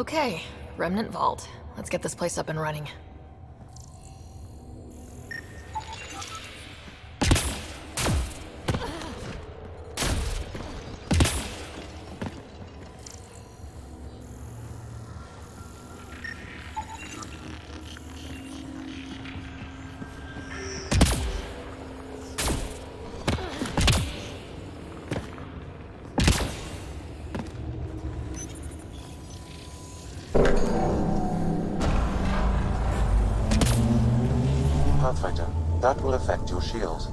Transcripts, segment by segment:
Okay, Remnant Vault. Let's get this place up and running. Pathfinder, that will affect your shield.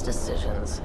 Decisions.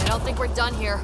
I think we're done here.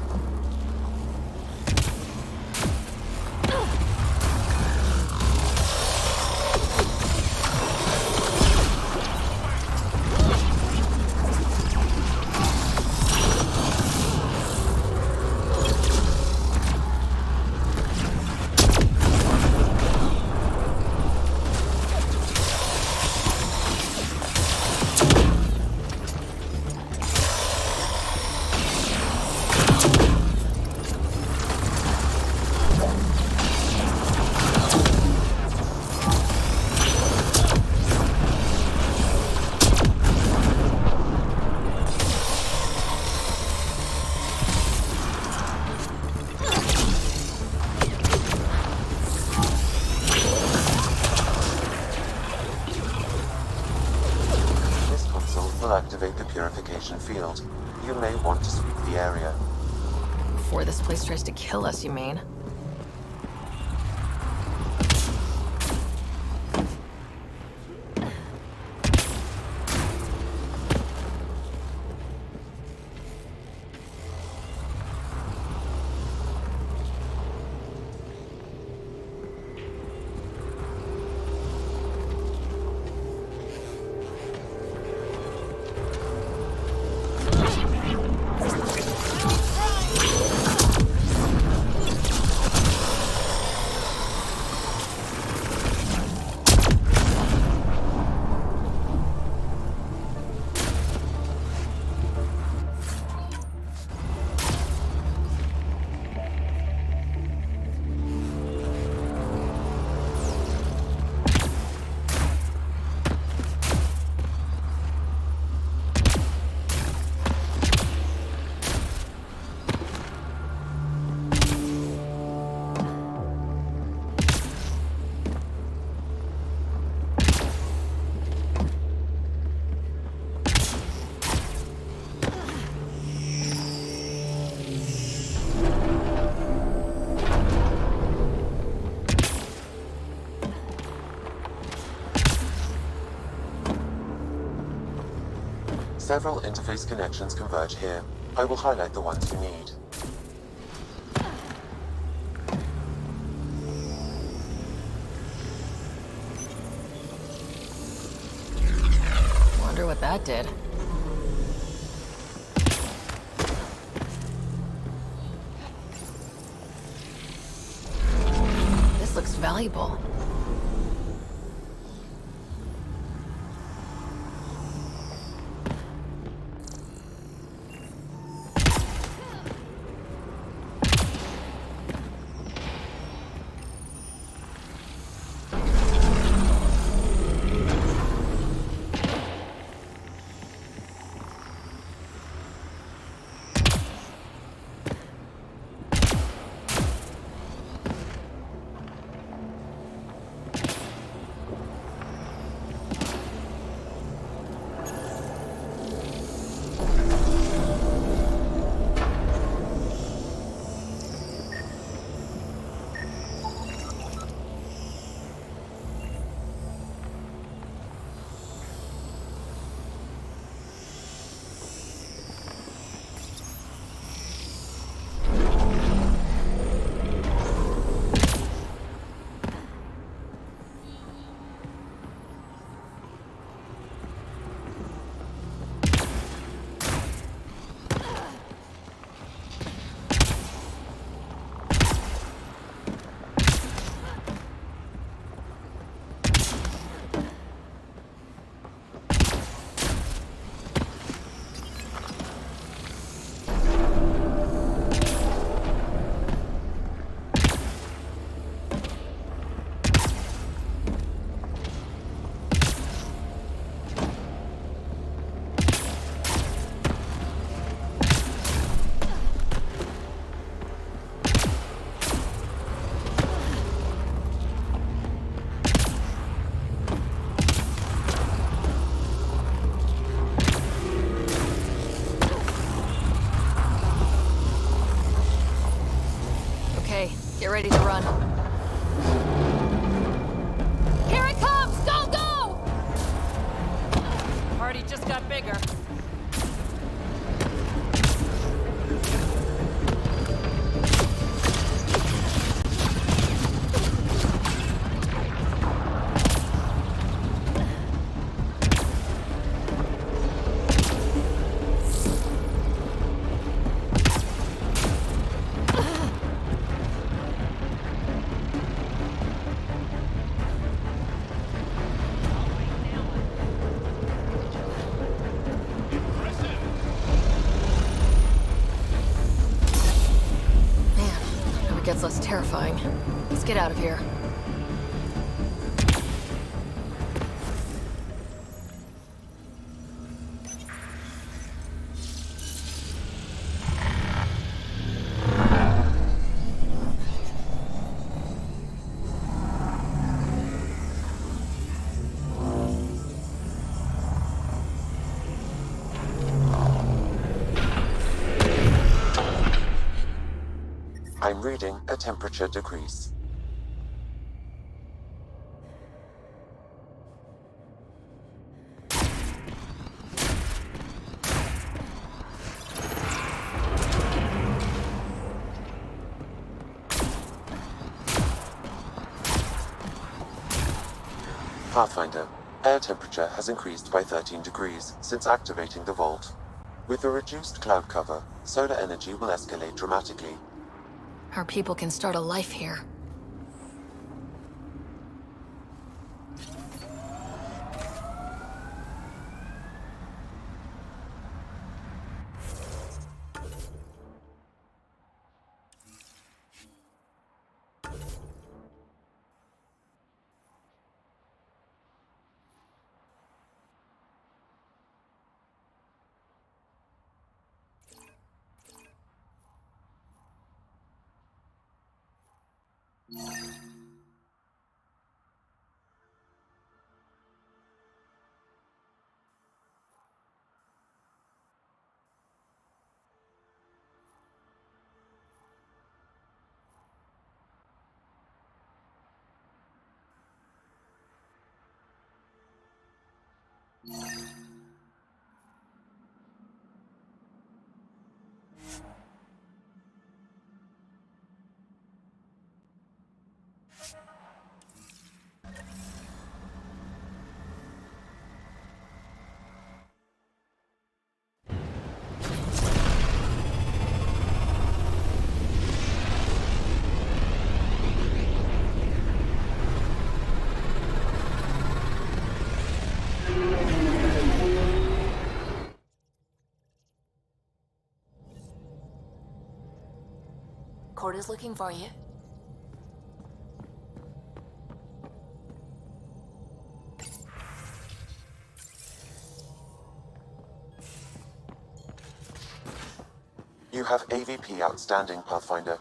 Activate the purification field. You may want to sweep the area. Before this place tries to kill us, you mean? Several interface connections converge here. I will highlight the ones you need. Wonder what that did. This looks valuable. Get ready to run. Here it comes! Go, go! Party just got bigger. Gets less terrifying. Let's get out of here. I'm reading a temperature decrease. Pathfinder, air temperature has increased by 13 degrees since activating the vault. With a reduced cloud cover, solar energy will escalate dramatically. Our people can start a life here. Corda's looking for you. You have AVP outstanding, Pathfinder.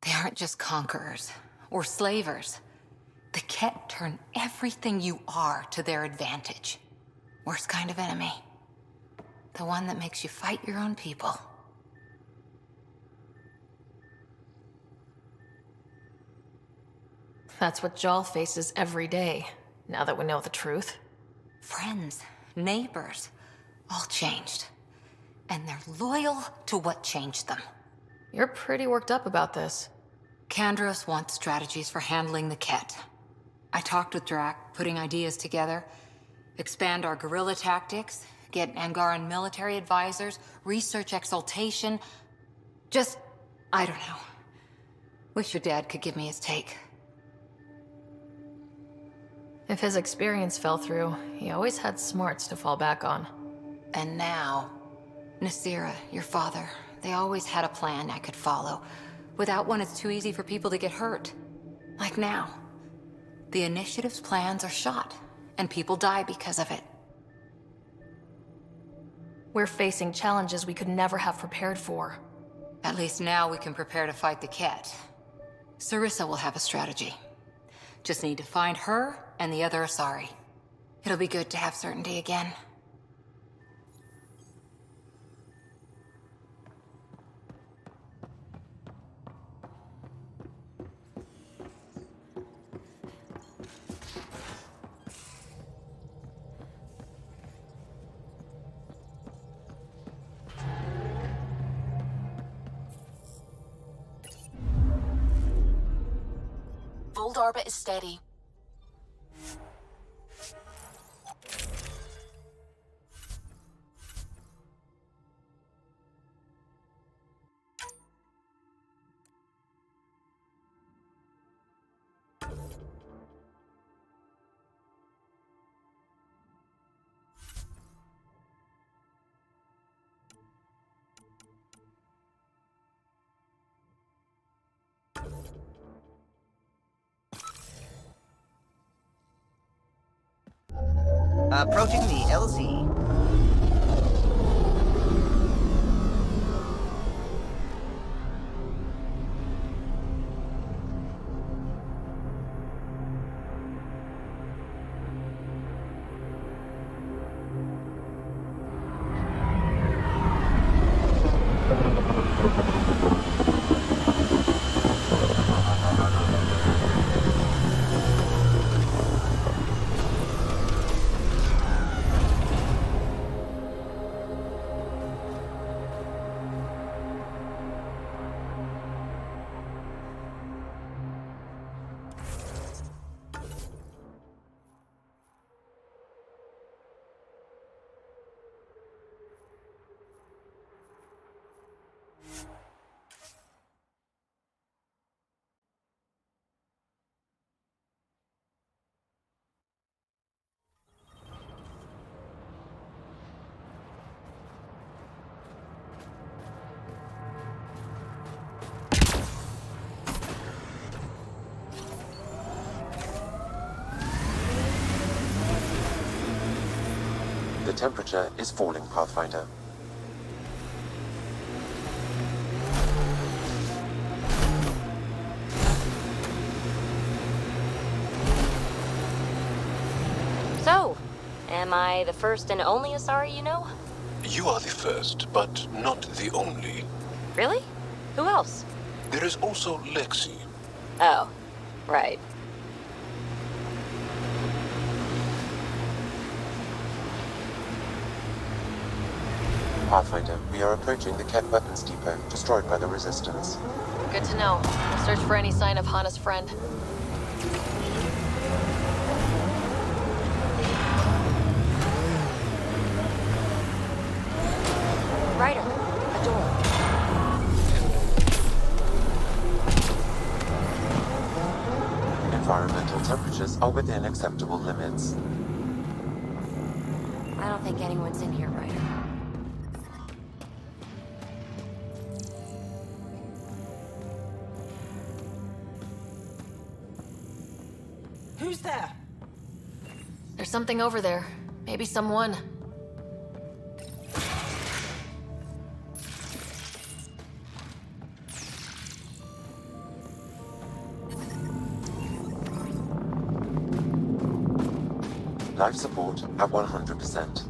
They aren't just conquerors or slavers. The Ket turn everything you are to their advantage. Worst kind of enemy. The one that makes you fight your own people. That's what Jal faces every day, now that we know the truth. Friends, neighbors, all changed. And they're loyal to what changed them. You're pretty worked up about this. Kandros wants strategies for handling the Ket. I talked with Drac, putting ideas together. Expand our guerrilla tactics, get Angaran military advisors, research exaltation. Just, I don't know. Wish your dad could give me his take. If his experience fell through, he always had smarts to fall back on. And now, Nasira, your father, they always had a plan I could follow. Without one, it's too easy for people to get hurt. Like now. The Initiative's plans are shot, and people die because of it. We're facing challenges we could never have prepared for. At least now we can prepare to fight the Ket. Sarissa will have a strategy. Just need to find her and the other Asari. It'll be good to have certainty again. Voeld orbit is steady. Approaching the LZ. The temperature is falling, Pathfinder. So, am I the first and only Asari you know? You are the first, but not the only. Really? Who else? There is also Lexi. Oh, right. Pathfinder, we are approaching the Ket weapons depot, destroyed by the Resistance. Good to know. We'll search for any sign of Hana's friend. Ryder, a door. Environmental temperatures are within acceptable limits. I don't think anyone's in here, Ryder. Who's there? There's something over there. Maybe someone. Life support at 100%.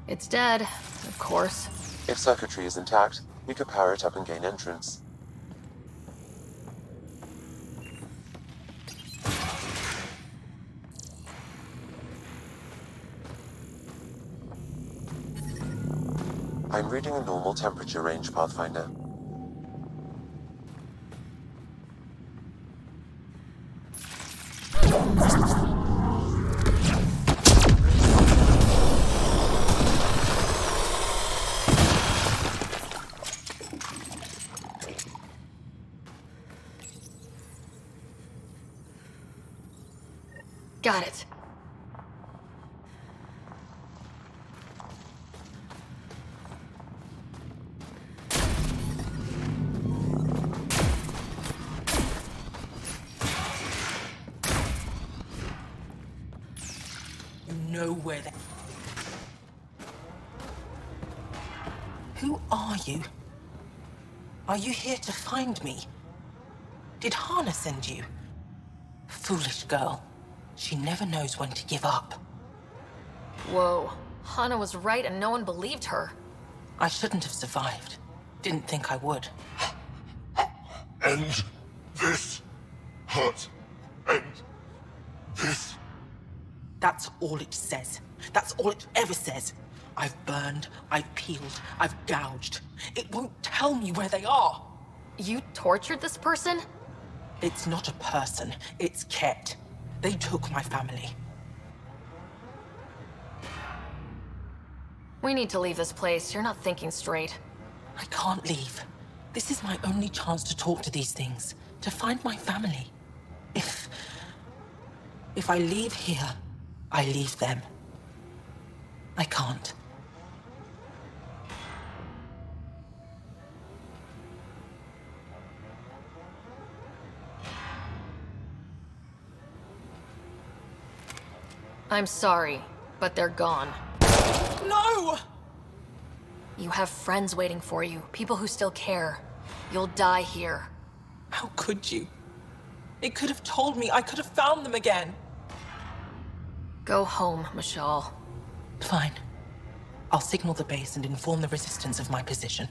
It's dead, of course. If circuitry is intact, we could power it up and gain entrance. I'm reading a normal temperature range, Pathfinder. Got it. You know where they... Who are you? Are you here to find me? Did Hana send you? Foolish girl. She never knows when to give up. Whoa. Hana was right and no one believed her. I shouldn't have survived. Didn't think I would. And this hurt. And this. That's all it says. That's all it ever says. I've burned, I've peeled, I've gouged. It won't tell me where they are. You tortured this person? It's not a person, it's Ket. They took my family. We need to leave this place. You're not thinking straight. I can't leave. This is my only chance to talk to these things, to find my family. If I leave here, I leave them. I can't. I'm sorry, but they're gone. No! You have friends waiting for you, people who still care. You'll die here. How could you? It could have told me. I could have found them again. Go home, Mashal. Fine. I'll signal the base and inform the Resistance of my position.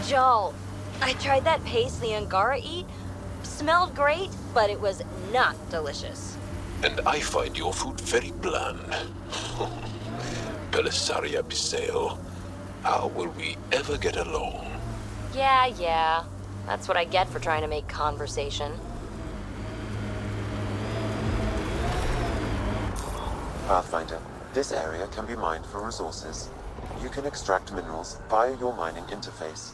Joel, I tried that paste the Angara eat. Smelled great, but it was not delicious. And I find your food very bland. Belisaria Biseo, how will we ever get along? Yeah. That's what I get for trying to make conversation. Pathfinder, this area can be mined for resources. You can extract minerals via your mining interface.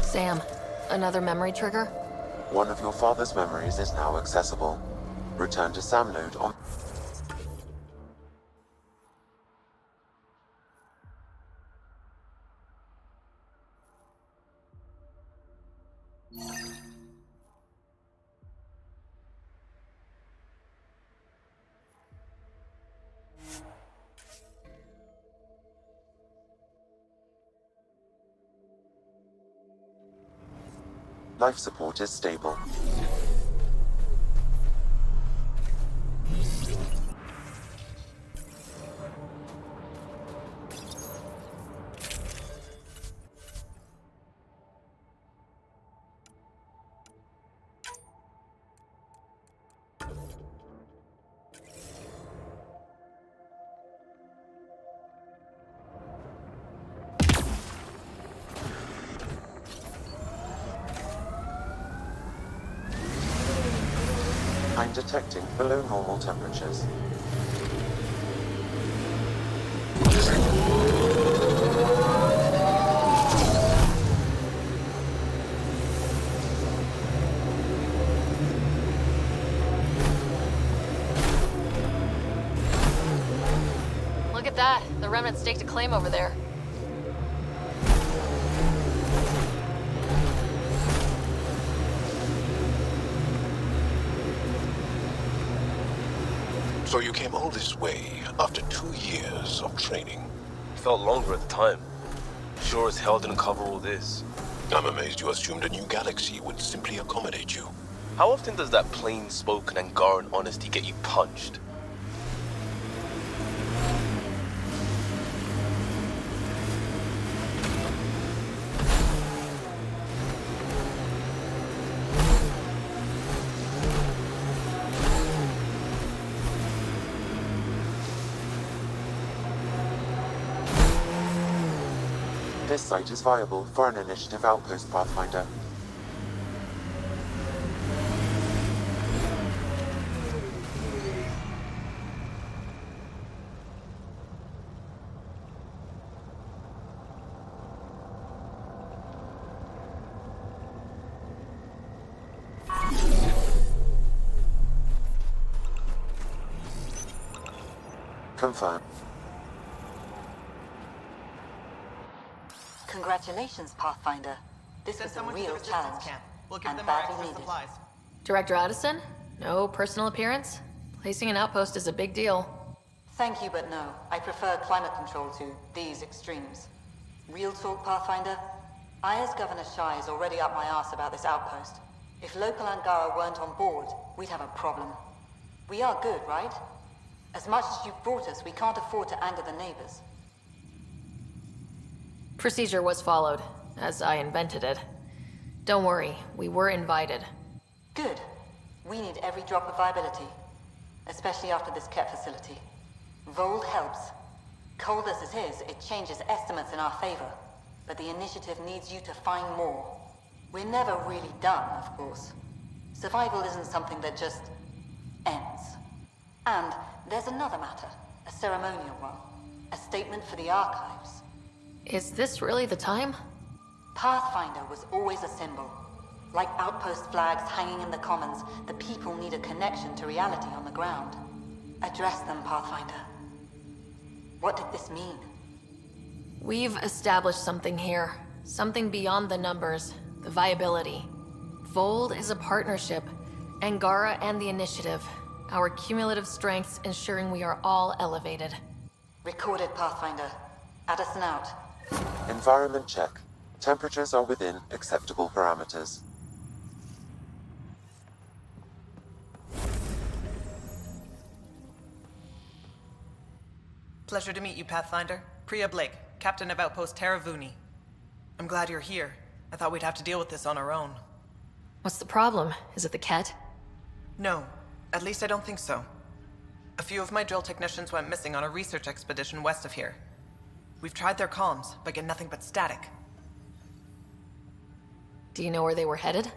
Sam, another memory trigger? One of your father's memories is now accessible. Return to Sam node on... Life support is stable. I'm detecting below normal temperatures. Look at that. The remnant staked a claim over there. So you came all this way after 2 years of training. Felt longer at the time. Sure as hell didn't cover all this. I'm amazed you assumed a new galaxy would simply accommodate you. How often does that plain-spoken Angaran honesty get you punched? This site is viable for an initiative outpost, Pathfinder. Confirm. Congratulations, Pathfinder. This was a real challenge, We'll give and them more badly extra needed. supplies. Director Addison? No personal appearance? Placing an outpost is a big deal. Thank you, but no. I prefer climate control to these extremes. Real talk, Pathfinder? I, as Governor Shai, is already up my arse about this outpost. If local Angara weren't on board, we'd have a problem. We are good, right? As much as you've brought us, we can't afford to anger the neighbors. Procedure was followed, as I invented it. Don't worry, we were invited. Good. We need every drop of viability. Especially after this Ket facility. Voeld helps. Cold as it is, it changes estimates in our favor. But the initiative needs you to find more. We're never really done, of course. Survival isn't something that just ends. And there's another matter. A ceremonial one. A statement for the archives. Is this really the time? Pathfinder was always a symbol. Like outpost flags hanging in the commons, the people need a connection to reality on the ground. Address them, Pathfinder. What did this mean? We've established something here. Something beyond the numbers. The viability. Voeld is a partnership. Angara and the Initiative. Our cumulative strengths ensuring we are all elevated. Recorded, Pathfinder. Addison out. Environment check. Temperatures are within acceptable parameters. Pleasure to meet you, Pathfinder. Priya Blake, Captain of Outpost Taravuni. I'm glad you're here. I thought we'd have to deal with this on our own. What's the problem? Is it the Ket? No, at least I don't think so. A few of my drill technicians went missing on a research expedition west of here. We've tried their comms, but get nothing but static. Do you know where they were headed?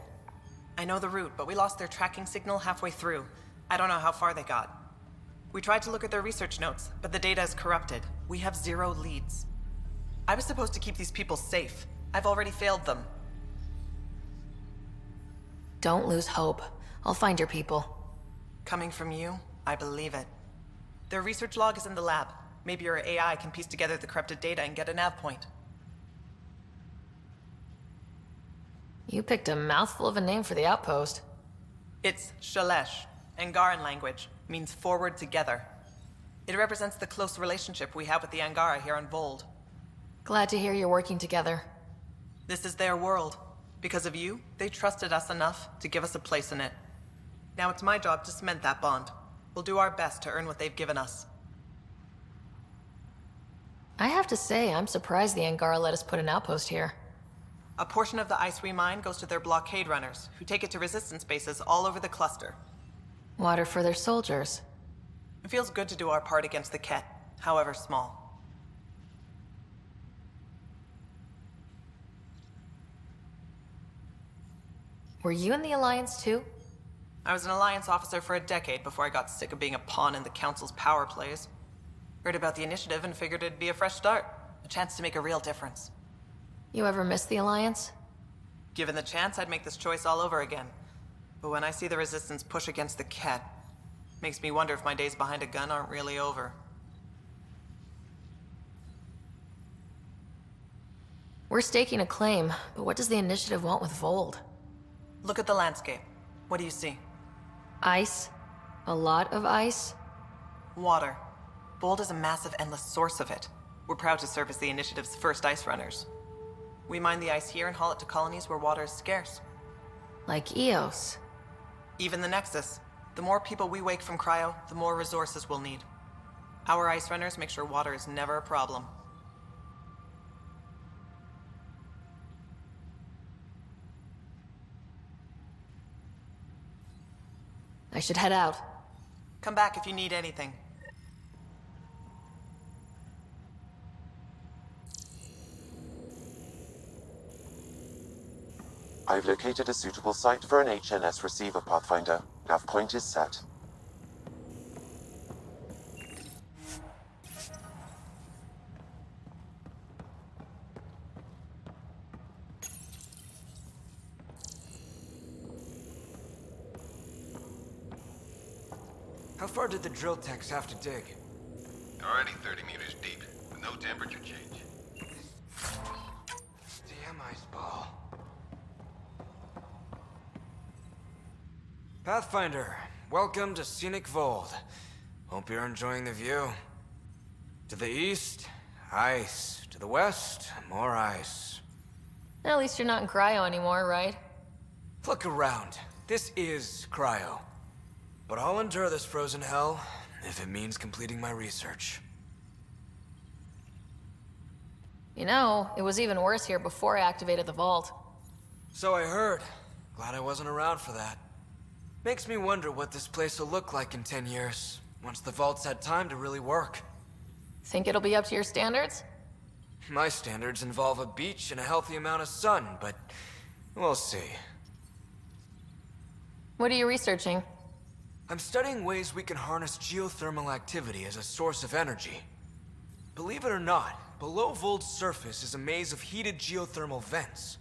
I know the route, but we lost their tracking signal halfway through. I don't know how far they got. We tried to look at their research notes, but the data is corrupted. We have 0 leads. I was supposed to keep these people safe. I've already failed them. Don't lose hope. I'll find your people. Coming from you, I believe it. Their research log is in the lab. Maybe your AI can piece together the corrupted data and get a nav point. You picked a mouthful of a name for the outpost. It's Shalesh. Angaran language means forward together. It represents the close relationship we have with the Angara here on Voeld. Glad to hear you're working together. This is their world. Because of you, they trusted us enough to give us a place in it. Now it's my job to cement that bond. We'll do our best to earn what they've given us. I have to say, I'm surprised the Angara let us put an outpost here. A portion of the ice we mine goes to their blockade runners, who take it to resistance bases all over the cluster. Water for their soldiers. It feels good to do our part against the Ket, however small. Were you in the Alliance too? I was an Alliance officer for a decade before I got sick of being a pawn in the Council's power plays. Heard about the initiative and figured it'd be a fresh start. A chance to make a real difference. You ever miss the Alliance? Given the chance, I'd make this choice all over again. But when I see the Resistance push against the Ket, makes me wonder if my days behind a gun aren't really over. We're staking a claim, but what does the Initiative want with Voeld? Look at the landscape. What do you see? Ice? A lot of ice? Water. Voeld is a massive, endless source of it. We're proud to serve as the Initiative's first ice runners. We mine the ice here and haul it to colonies where water is scarce. Like Eos. Even the Nexus. The more people we wake from cryo, the more resources we'll need. Our ice runners make sure water is never a problem. I should head out. Come back if you need anything. I've located a suitable site for an HNS receiver, Pathfinder. Nav point is set. How far did the drill techs have to dig? Already 30 meters deep, with no temperature change. Damn ice ball. Pathfinder, welcome to scenic Voeld. Hope you're enjoying the view. To the east, ice. To the west, more ice. At least you're not in cryo anymore, right? Look around. This is cryo. But I'll endure this frozen hell if it means completing my research. You know, it was even worse here before I activated the vault. So I heard. Glad I wasn't around for that. Makes me wonder what this place will look like in 10 years, once the vault's had time to really work. Think it'll be up to your standards? My standards involve a beach and a healthy amount of sun, but we'll see. What are you researching? I'm studying ways we can harness geothermal activity as a source of energy. Believe it or not, below Voeld's surface is a maze of heated geothermal vents.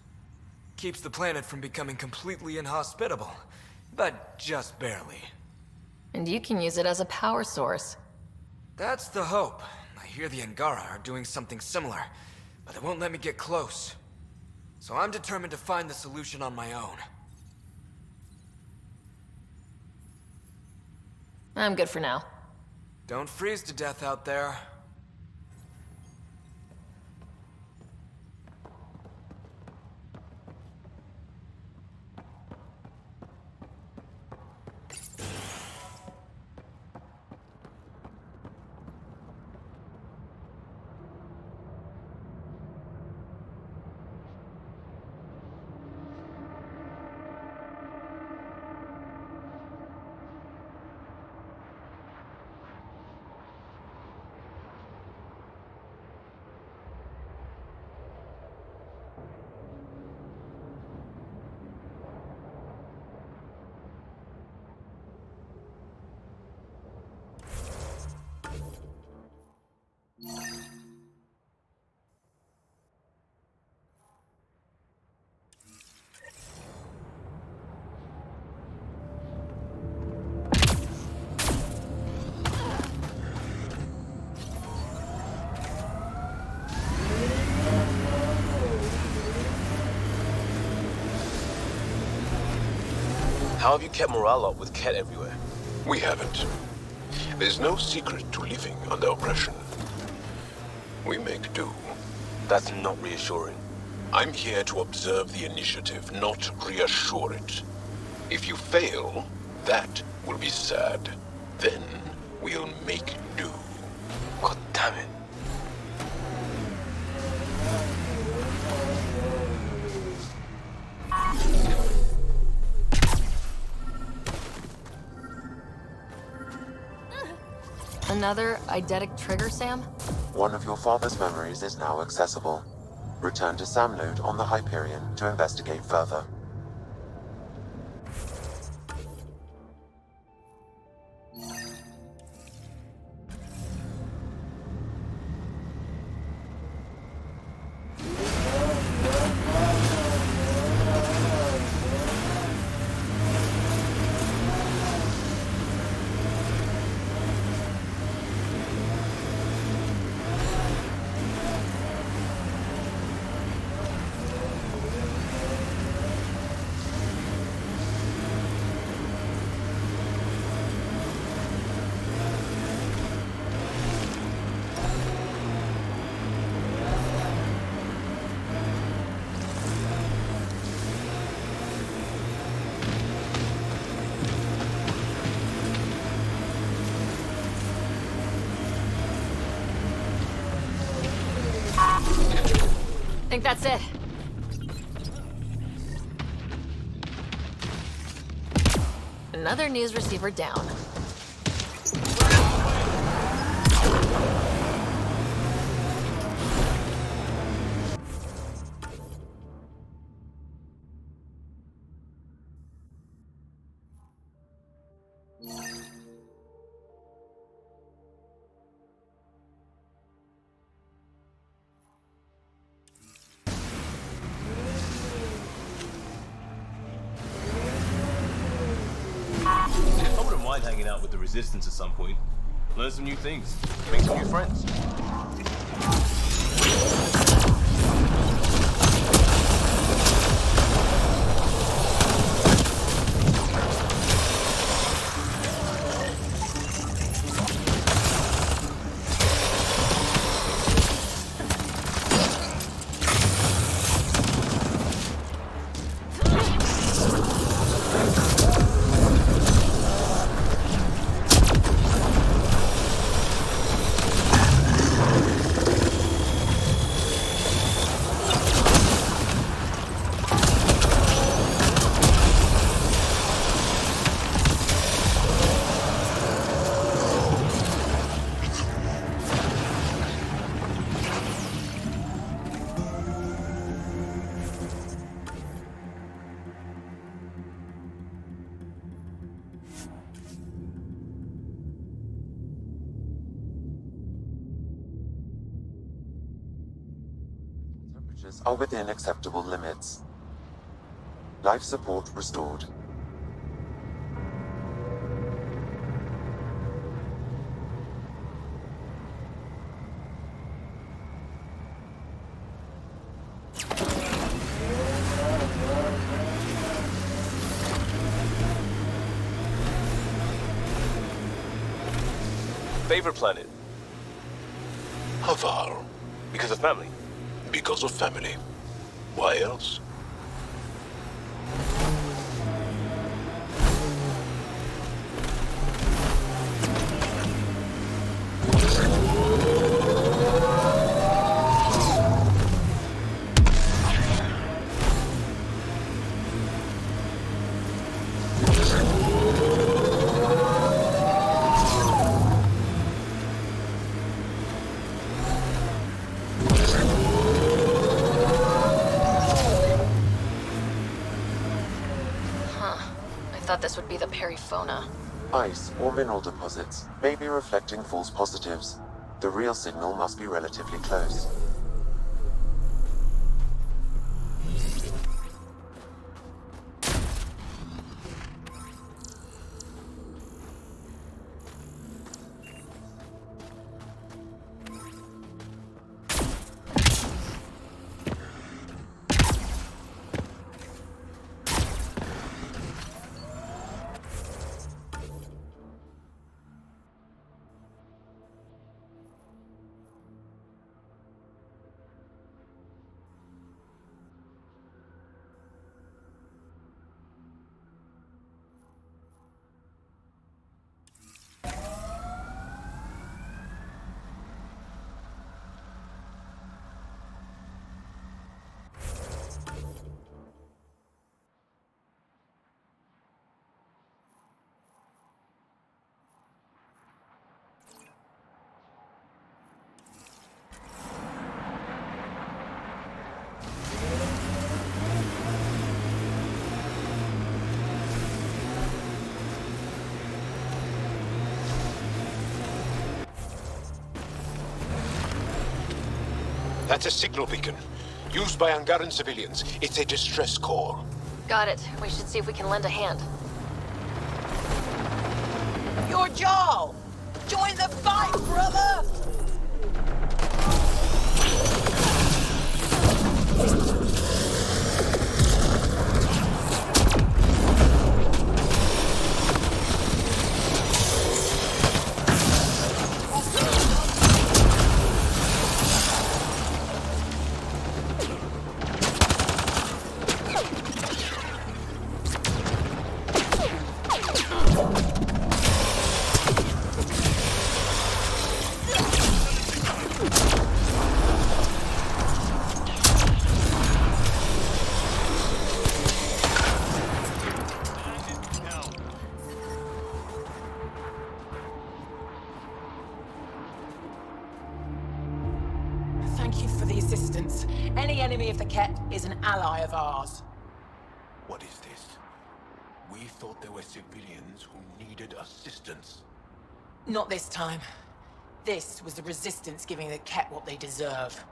Keeps the planet from becoming completely inhospitable, but just barely. And you can use it as a power source. That's the hope. I hear the Angara are doing something similar, but they won't let me get close. So I'm determined to find the solution on my own. I'm good for now. Don't freeze to death out there. How have you kept morale up with Ket everywhere? We haven't. There's no secret to living under oppression. We make do. That's not reassuring. I'm here to observe the initiative, not reassure it. If you fail, that will be sad. Then we'll make do. God damn it. Another eidetic trigger, Sam? One of your father's memories is now accessible. Return to Sam Node on the Hyperion to investigate further. think that's it. Another news receiver down. I wouldn't mind hanging out with the Resistance at some point. Learn some new things. Make some new friends. Temperatures are within acceptable limits. Life support restored. Favorite planet? Havar. Because of family. Because of family. Why else? I thought this would be the periphona. Ice or mineral deposits may be reflecting false positives. The real signal must be relatively close. That's a signal beacon. Used by Angaran civilians. It's a distress call. Got it. We should see if we can lend a hand. Your jaw! Join the fight, brother! Thank you for the assistance. Any enemy of the Ket is an ally of ours. What is this? We thought there were civilians who needed assistance. Not this time. This was the Resistance giving the Ket what they deserve.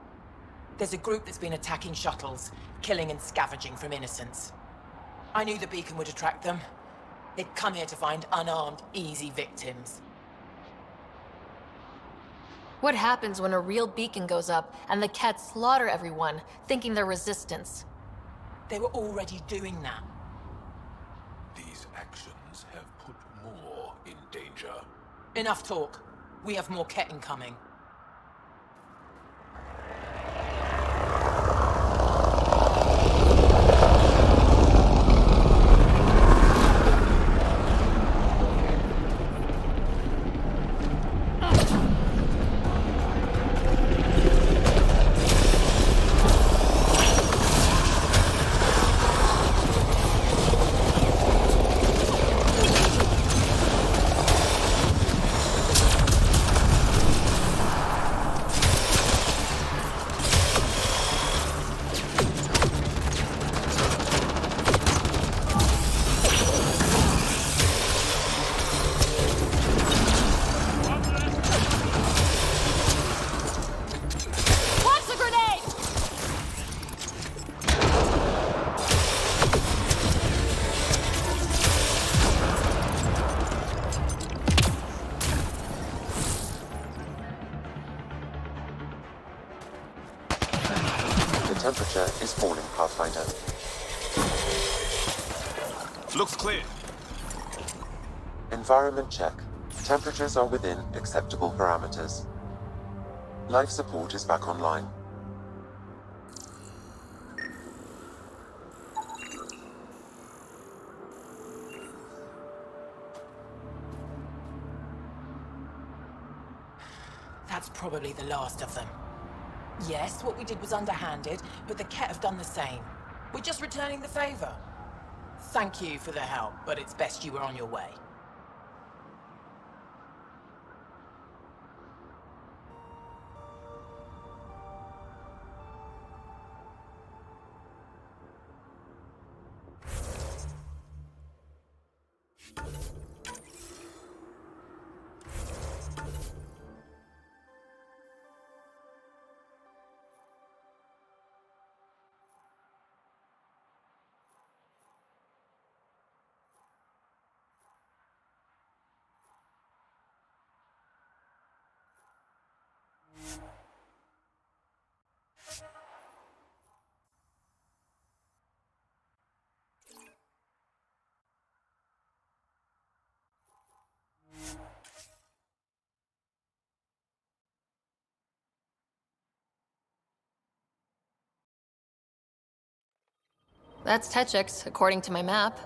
There's a group that's been attacking shuttles, killing and scavenging from innocents. I knew the beacon would attract them. They'd come here to find unarmed, easy victims. What happens when a real beacon goes up and the Ket slaughter everyone, thinking they're Resistance? They were already doing that. These actions have put more in danger. Enough talk. We have more Ket incoming. The temperature is falling, Pathfinder. Looks clear. Environment check. Temperatures are within acceptable parameters. Life support is back online. That's probably the last of them. Yes, what we did was underhanded, but the Ket have done the same. We're just returning the favor. Thank you for the help, but it's best you were on your way. That's Techix, according to my map.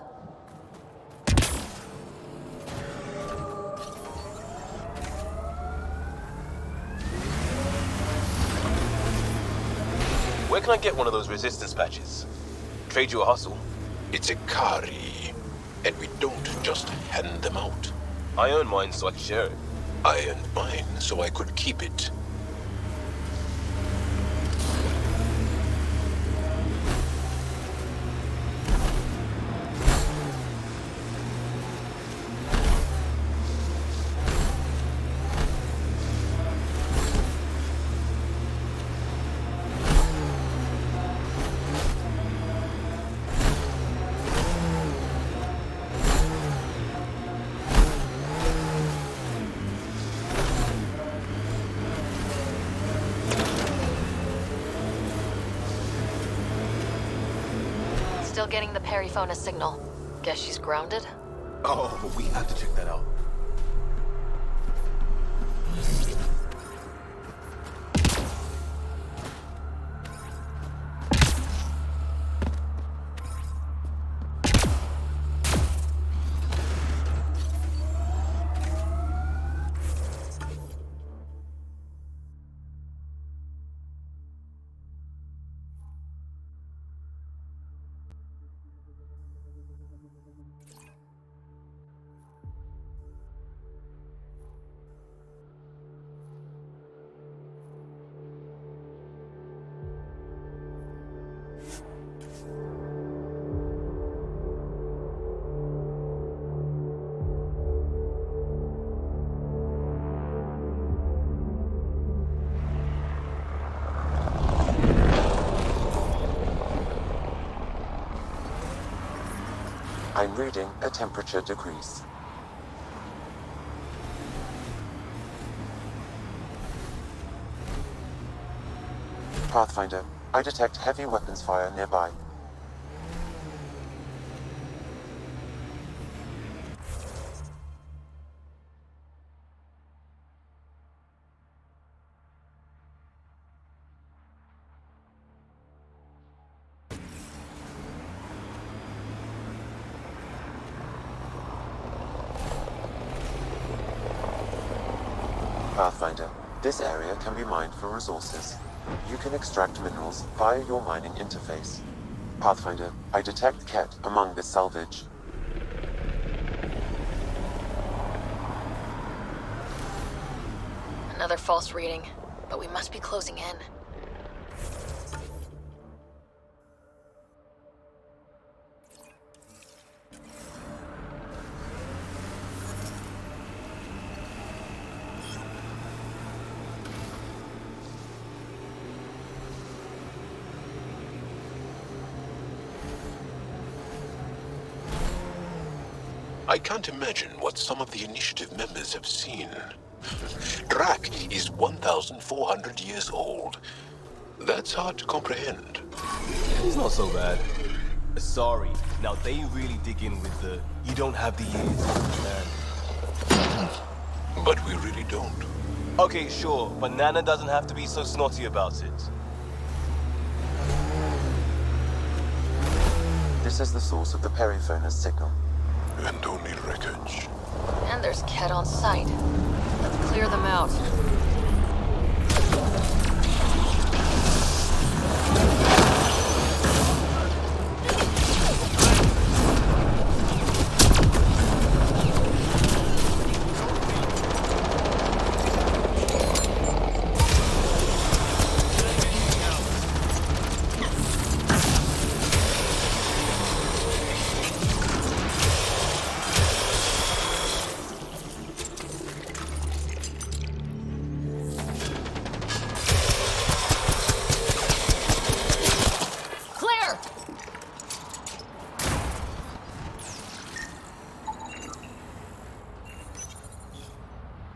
Where can I get one of those resistance patches? Trade you a hustle. It's a Kari, and we don't just hand them out. I earned mine so I can share it. I earned mine so I could keep it. Still getting the periphone signal. Guess she's grounded? Oh, we have to check that out. I'm reading a temperature decrease. Pathfinder, I detect heavy weapons fire nearby. Pathfinder, this area can be mined for resources. You can extract minerals via your mining interface. Pathfinder, I detect Ket among this salvage. Another false reading, but we must be closing in. I can't imagine what some of the Initiative members have seen. Drac is 1,400 years old. That's hard to comprehend. He's not so bad. Sorry. Now they really dig in with the you don't have the years, man. But we really don't. Okay, sure, but Nana doesn't have to be so snotty about it. This is the source of the periphona's signal. And only wreckage. And there's Ket on site. Let's clear them out.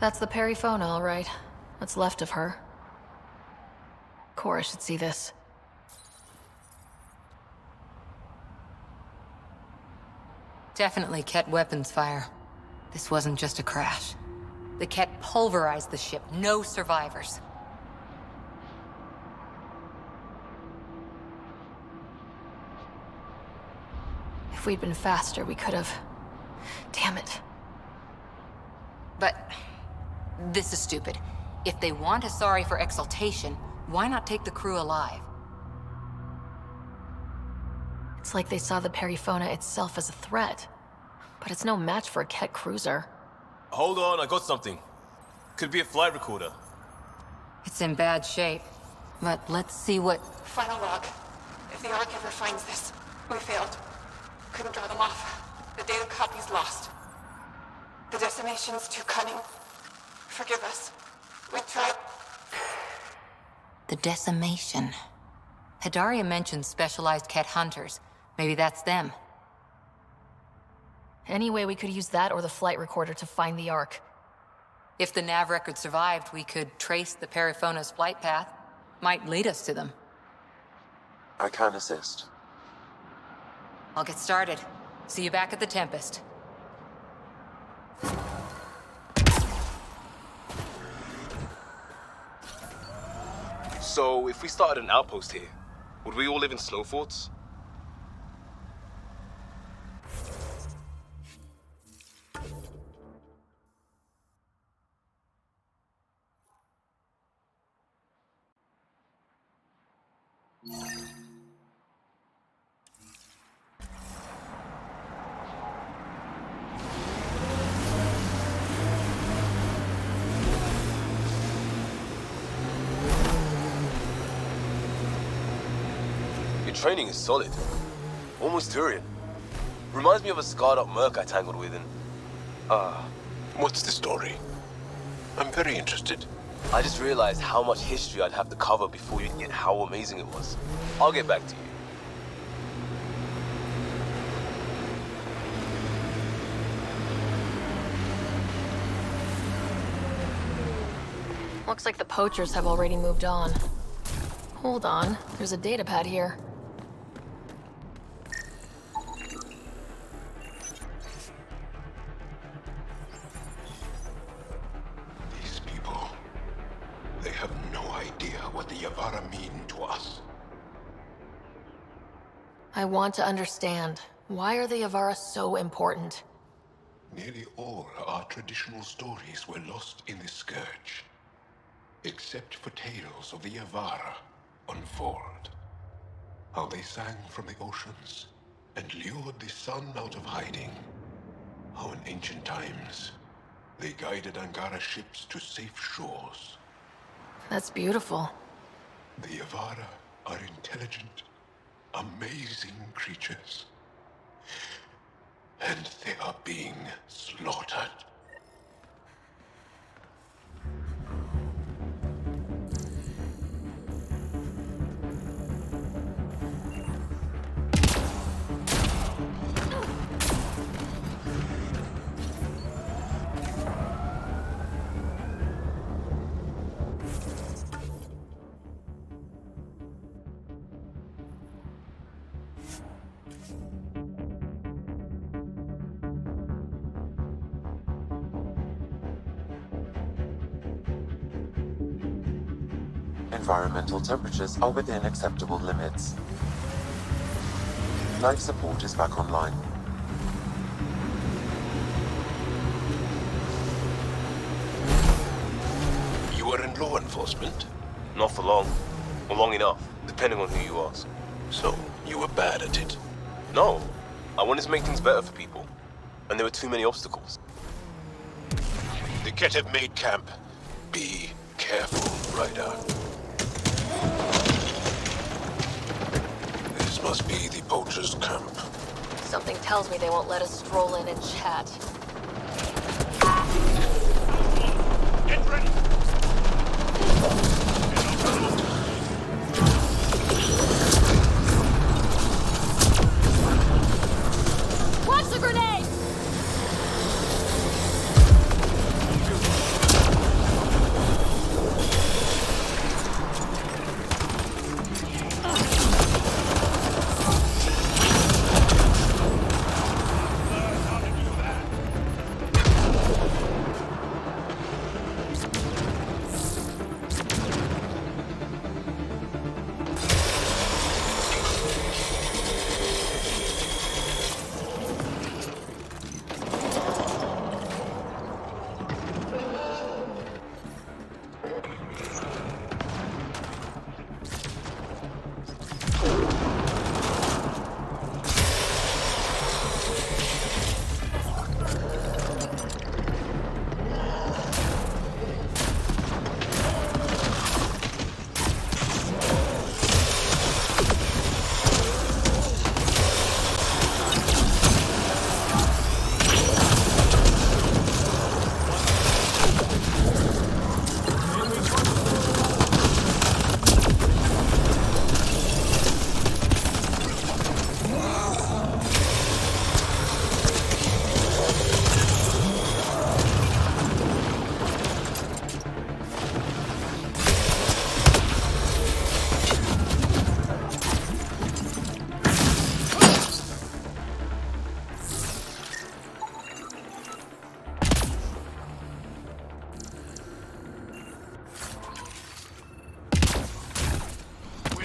That's the perifona, all right. What's left of her. Cora should see this. Definitely Ket weapons fire. This wasn't just a crash. The Ket pulverized the ship. No survivors. If we'd been faster, we could have... Damn it. But... this is stupid. If they want Asari for exaltation, why not take the crew alive? It's like they saw the perifona itself as a threat. But it's no match for a Ket cruiser. Hold on, I got something. Could be a flight recorder. It's in bad shape. But let's see what... Final log. If the Ark ever finds this, we failed. Couldn't draw them off. The data copy's lost. The decimation's too cunning. Forgive us. We tried... The decimation. Hidaria mentioned specialized Ket hunters. Maybe that's them. Anyway, we could use that or the flight recorder to find the Ark. If the nav record survived, we could trace the perifona's flight path. Might lead us to them. I can assist. I'll get started. See you back at the Tempest. So, if we started an outpost here, would we all live in snow forts? Your training is solid. Almost Turian. Reminds me of a scarred-up merc I tangled with in... What's the story? I'm very interested. I just realized how much history I'd have to cover before you'd get how amazing it was. I'll get back to you. Looks like the poachers have already moved on. Hold on, there's a datapad here. These people, they have no idea what the Yevara mean to us. I want to understand. Why are the Yevara so important? Nearly all our traditional stories were lost in the Scourge, except for tales of the Yevara on Voeld. How they sang from the oceans and lured the sun out of hiding. How in ancient times, they guided Angara ships to safe shores. That's beautiful. The Yevara are intelligent, amazing creatures. And they are being slaughtered. Environmental temperatures are within acceptable limits. Life support is back online. You are in law enforcement? Not for long. Or long enough, depending on who you ask. So, you were bad at it? No. I wanted to make things better for people. And there were too many obstacles. The Ket have made camp. Be careful, Ryder. This must be the poachers' camp. Something tells me they won't let us stroll in and chat. Get ready! Watch the grenade!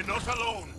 Not alone.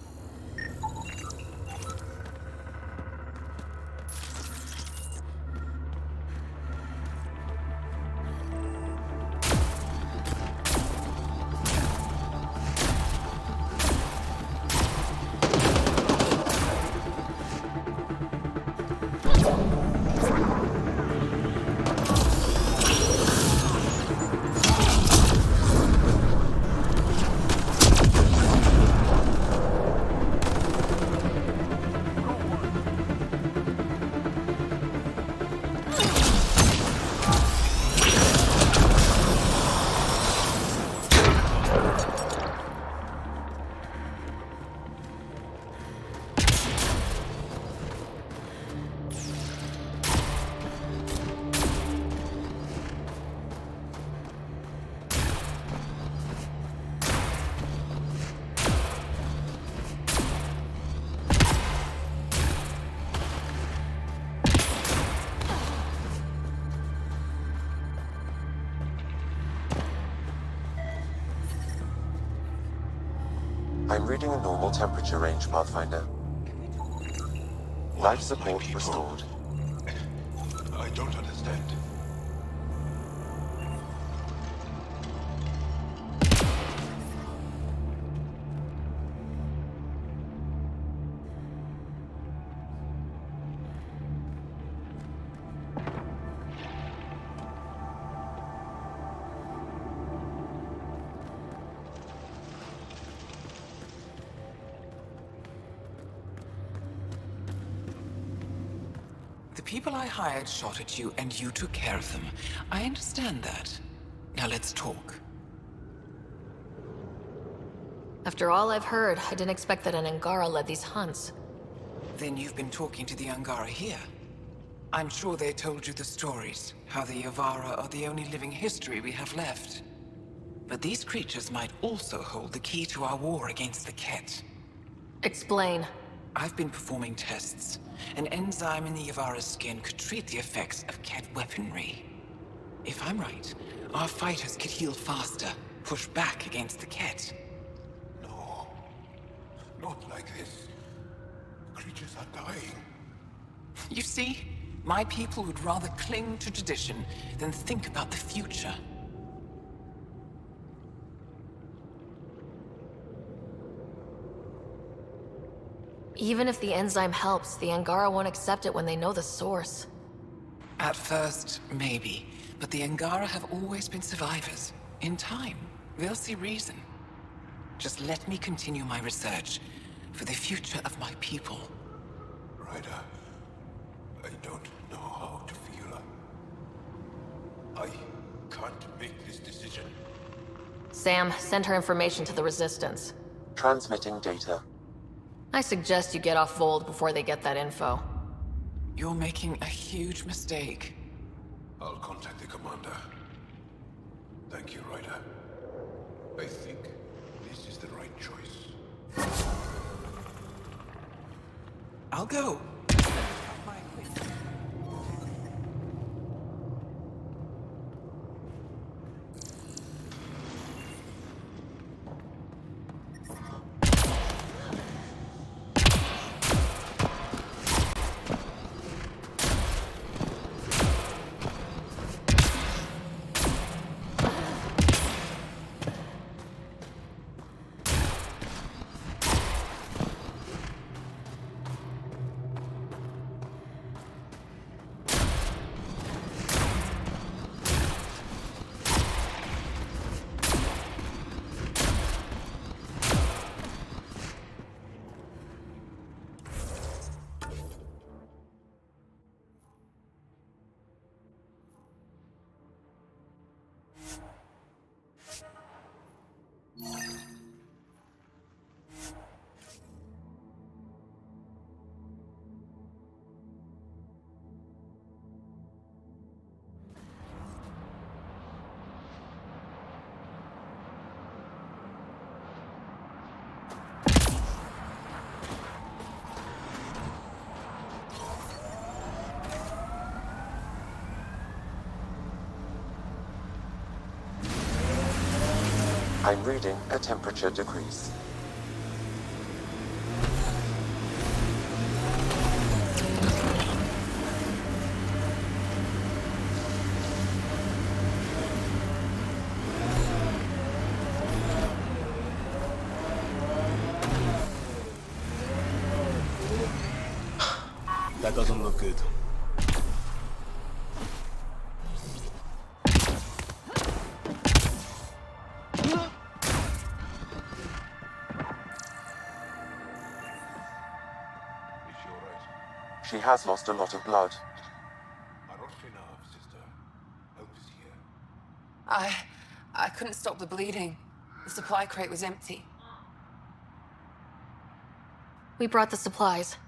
I'm reading a normal temperature range, Pathfinder. Life support restored. I don't understand. The people I hired shot at you, and you took care of them. I understand that. Now let's talk. After all I've heard, I didn't expect that an Angara led these hunts. Then you've been talking to the Angara here. I'm sure they told you the stories, how the Yevara are the only living history we have left. But these creatures might also hold the key to our war against the Ket. Explain. I've been performing tests. An enzyme in the Yevara's skin could treat the effects of Ket weaponry. If I'm right, our fighters could heal faster, push back against the Ket. No. Not like this. Creatures are dying. You see, my people would rather cling to tradition than think about the future. Even if the enzyme helps, the Angara won't accept it when they know the source. At first, maybe. But the Angara have always been survivors. In time, they'll see reason. Just let me continue my research for the future of my people. Ryder, I don't know how to feel. I can't make this decision. Sam, send her information to the Resistance. Transmitting data. I suggest you get off Voeld before they get that info. You're making a huge mistake. I'll contact the commander. Thank you, Ryder. I think this is the right choice. I'll go. I'm reading a temperature decrease. That doesn't look good. She has lost a lot of blood. Sister. Help is here. I couldn't stop the bleeding. The supply crate was empty. We brought the supplies.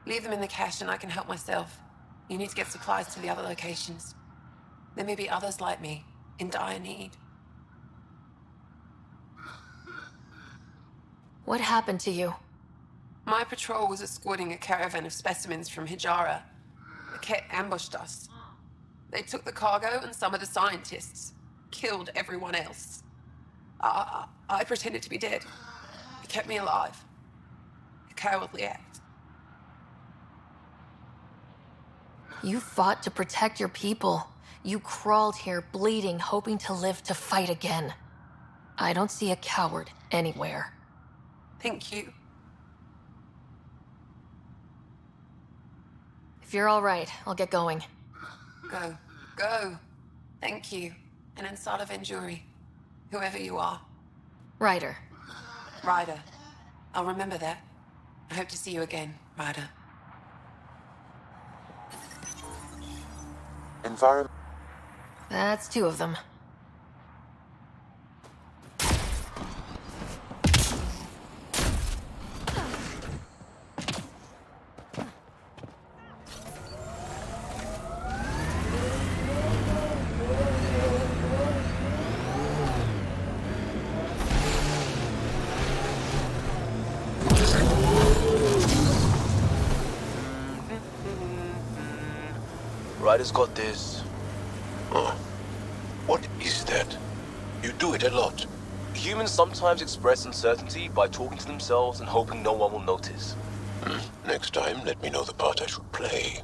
Leave them in the cache and I can help myself. You need to get supplies to the other locations. There may be others like me, in dire need. What happened to you? My patrol was escorting a caravan of specimens from Hijara. The Ket ambushed us. They took the cargo and some of the scientists. Killed everyone else. I pretended to be dead. kept me alive. A cowardly act. You fought to protect your people. You crawled here bleeding, hoping to live to fight again. I don't see a coward anywhere. Thank you. If you're all right, I'll get going. Go. Go. Thank you. And inside of Enduri, whoever you are. Ryder. Ryder. I'll remember that. I hope to see you again, Ryder. Environment. That's two of them. Ryder's got this. Oh. What is that? You do it a lot. Humans sometimes express uncertainty by talking to themselves and hoping no one will notice. Next time, let me know the part I should play.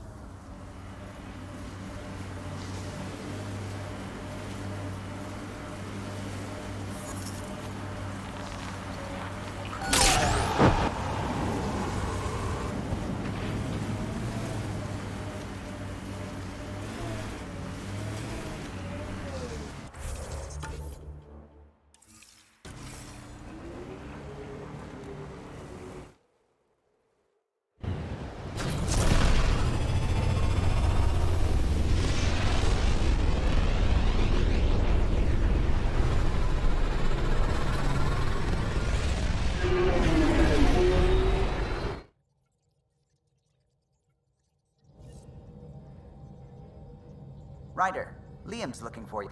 Ryder, Liam's looking for you.